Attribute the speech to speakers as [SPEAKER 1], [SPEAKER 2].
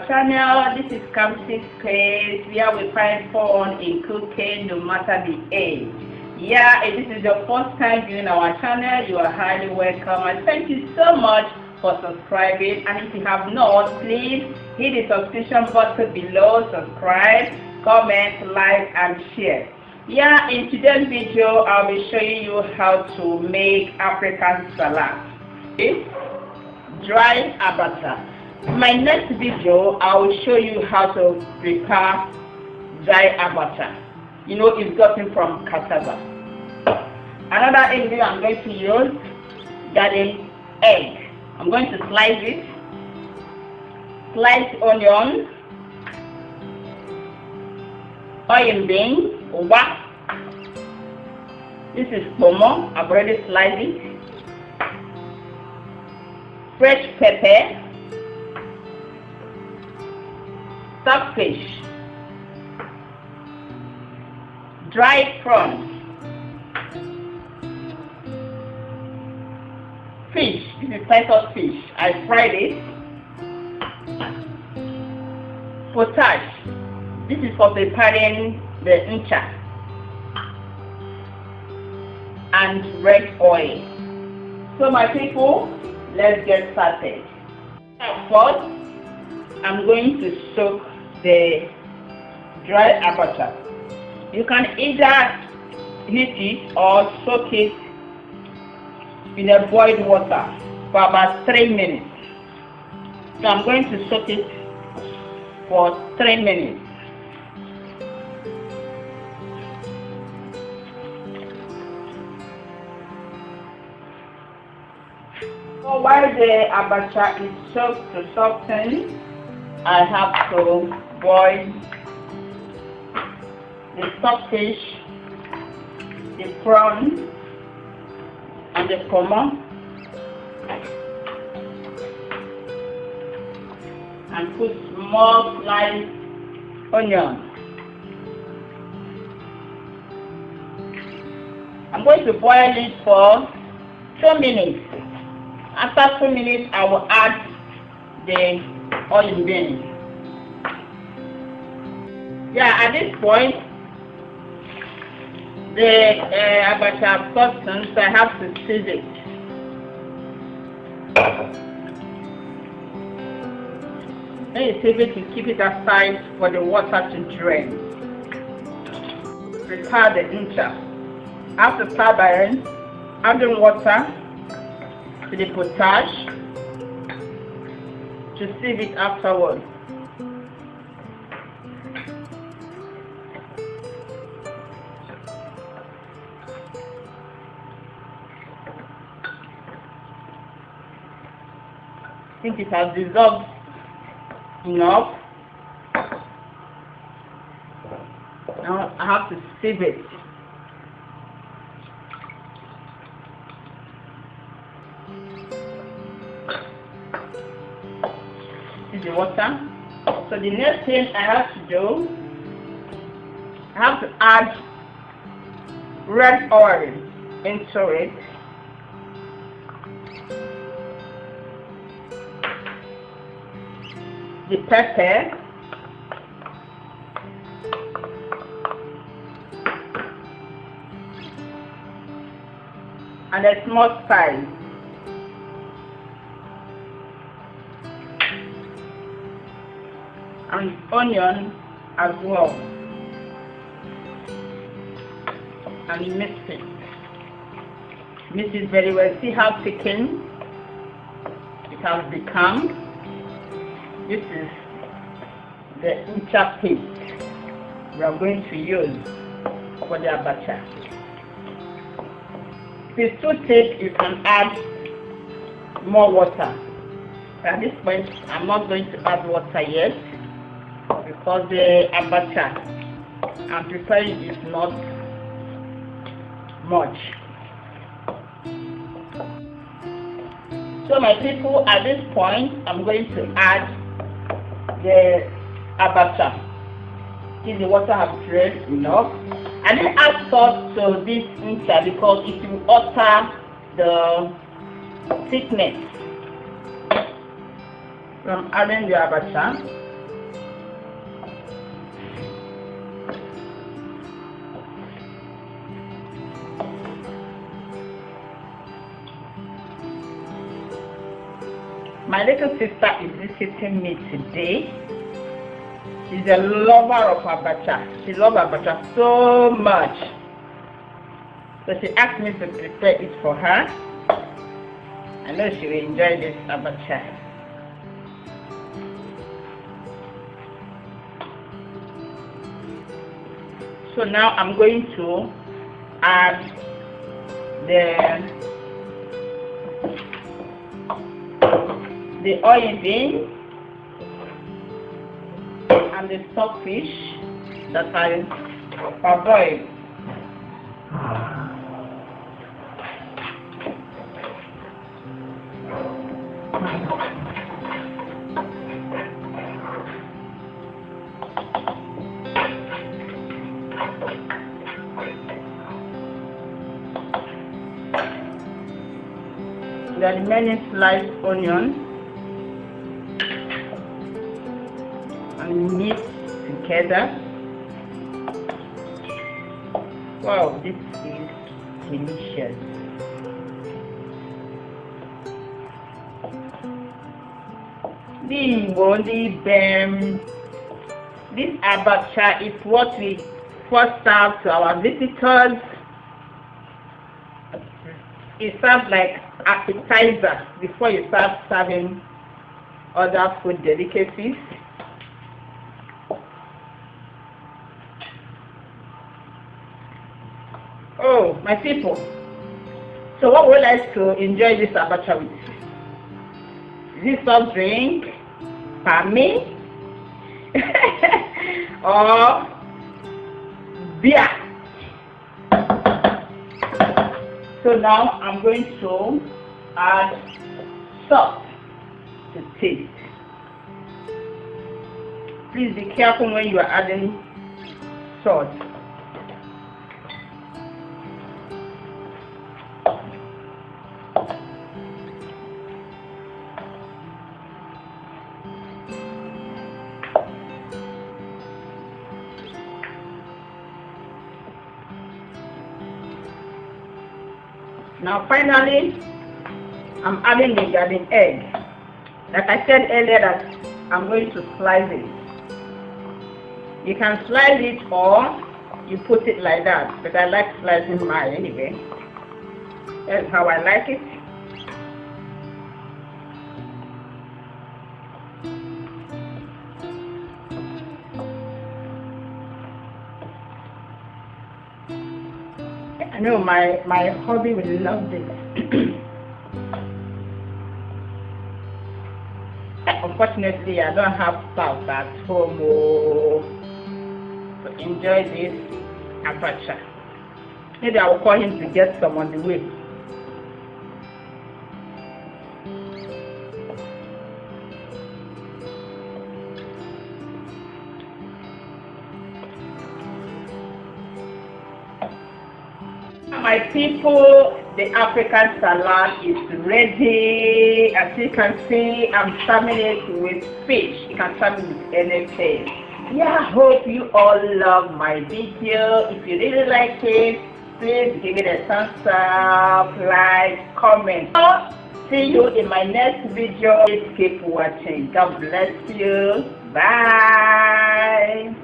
[SPEAKER 1] our channel. This is Kamsi Space, where we find fun in cooking no matter the age. Yeah, if this is your first time viewing our channel, you are highly welcome, and thank you so much for subscribing. And if you have not, please hit the subscription button below, subscribe, comment, like and share. Yeah, in today's video I'll be showing you how to make African salad. Okay? Dry Abacha. In my next video I will show you how to prepare dry Abacha. You know, it's gotten from cassava. Another ingredient I'm going to use, that is egg. I'm going to slice it, sliced onion, oil beans, Ugba. This is Ponmo, I've already sliced it. Fresh pepper, stockfish, dried prawns, fish. This is Titus fish. I fried it. Potash. This is for preparing the ncha. And red oil. So my people, let's get started. First, I'm going to soak the dry abacha. You can either heat it or soak it in a boiled water for about 3 minutes. So I'm going to soak it for 3 minutes. So while the abacha is soaked to soften, I have to boil the stockfish, the prawn, and the Ponmo, and put small sliced onion. I'm going to boil it for 2 minutes. After 2 minutes, I will add the oil beans. Yeah, at this point, the abacha substance, so I have to sieve it. Then you sieve it to keep it aside for the water to drain. Prepare the ncha. After start by adding water to the potash to sieve it afterwards. I think it has dissolved enough. Now I have to sieve it. This is the water. So the next thing I have to do, I have to add red oil into it. The pepper, and a small spice, and onion as well, and mix it. Mix it very well. See how thickened it has become. This is the ncha paste we are going to use for the abacha. If it's too thick, you can add more water. At this point, I'm not going to add water yet because the abacha I'm preparing is not much. So my people, at this point, I'm going to add the abacha. See, the water has drained enough. I didn't add salt to this ncha because it will alter the thickness. So I'm adding the abacha. My little sister is visiting me today. She's a lover of Abacha. She loves Abacha so much. So she asked me to prepare it for her. I know she will enjoy this Abacha. So now I'm going to add the oil bean and the stockfish that I parboiled. The remaining sliced onion and mix together. Wow, this is delicious. This Abacha is what we first serve to our visitors. It serves like appetizer before you start serving other food delicacies. Oh, my people. So what would you like to enjoy this Abacha with? Is this soft drink, palmy, or beer? So now I'm going to add salt to taste. Please be careful when you are adding salt. Now finally, I'm adding the garden egg. Like I said earlier that I'm going to slice it. You can slice it or you put it like that, but I like slicing mine anyway. That's how I like it. I know my hubby will love this. Unfortunately, I don't have salt at home to enjoy this Abacha. Maybe I will call him to get some on the way. My people, the African salad is ready. As you can see, I'm serving it with fish. You can serve it with anything. Yeah, I hope you all love my video. If you really like it, please give it a thumbs up, like, comment. See you in my next video. Please keep watching. God bless you. Bye.